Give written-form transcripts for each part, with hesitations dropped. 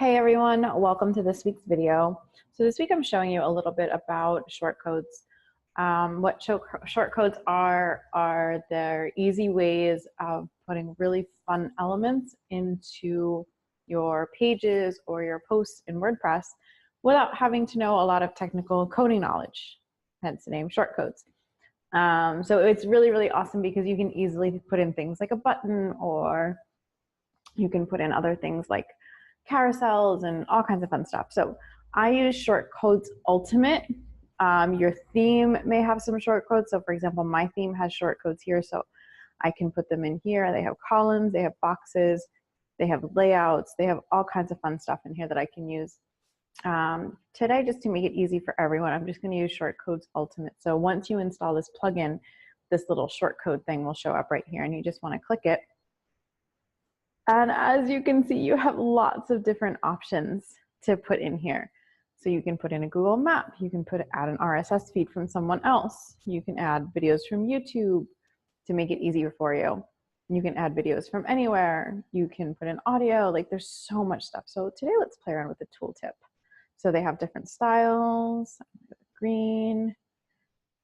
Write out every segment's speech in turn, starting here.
Hey everyone, welcome to this week's video. So this week I'm showing you a little bit about shortcodes. What shortcodes are their easy ways of putting really fun elements into your pages or your posts in WordPress without having to know a lot of technical coding knowledge, hence the name shortcodes. So it's really, really awesome because you can easily put in things like a button, or you can put in other things like carousels and all kinds of fun stuff. So I use Shortcodes Ultimate. Your theme may have some shortcodes. So for example, my theme has shortcodes here, so I can put them in here. They have columns, they have boxes, they have layouts, they have all kinds of fun stuff in here that I can use. Today, just to make it easy for everyone, I'm just going to use Shortcodes Ultimate. So once you install this plugin, this little shortcode thing will show up right here, and you just want to click it. And as you can see, you have lots of different options to put in here. So you can put in a Google map, you can add an RSS feed from someone else, you can add videos from YouTube to make it easier for you. You can add videos from anywhere, you can put in audio, like there's so much stuff. So today let's play around with the tooltip. So they have different styles, green,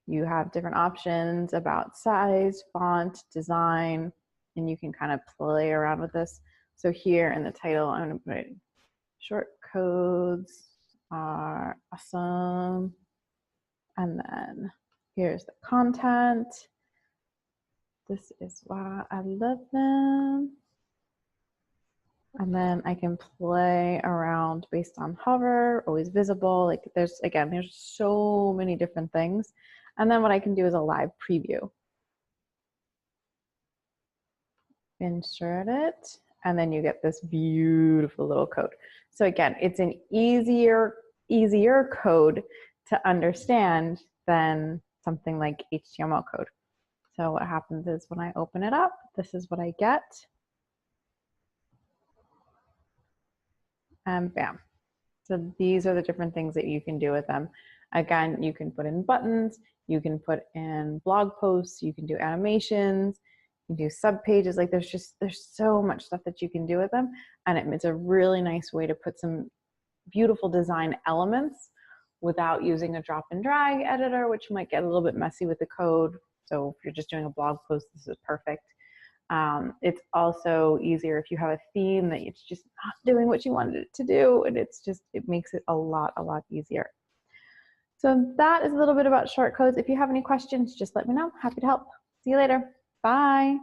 you have different options about size, font, design, and you can kind of play around with this. So here in the title, I'm going to put shortcodes are awesome. And then here's the content. This is why I love them. And then I can play around based on hover, always visible. Like there's so many different things. And then what I can do is a live preview. Insert it, and then you get this beautiful little code. So again, it's an easier code to understand than something like HTML code. So what happens is when I open it up, this is what I get. And bam. So these are the different things that you can do with them. Again, you can put in buttons, you can put in blog posts, you can do animations, you can do sub pages. Like there's so much stuff that you can do with them, and it's a really nice way to put some beautiful design elements without using a drop and drag editor, which might get a little bit messy with the code. So if you're just doing a blog post, this is perfect. It's also easier if you have a theme that it's just not doing what you wanted it to do, and it makes it a lot easier. So that is a little bit about shortcodes. If you have any questions, just let me know. Happy to help. See you later. Bye.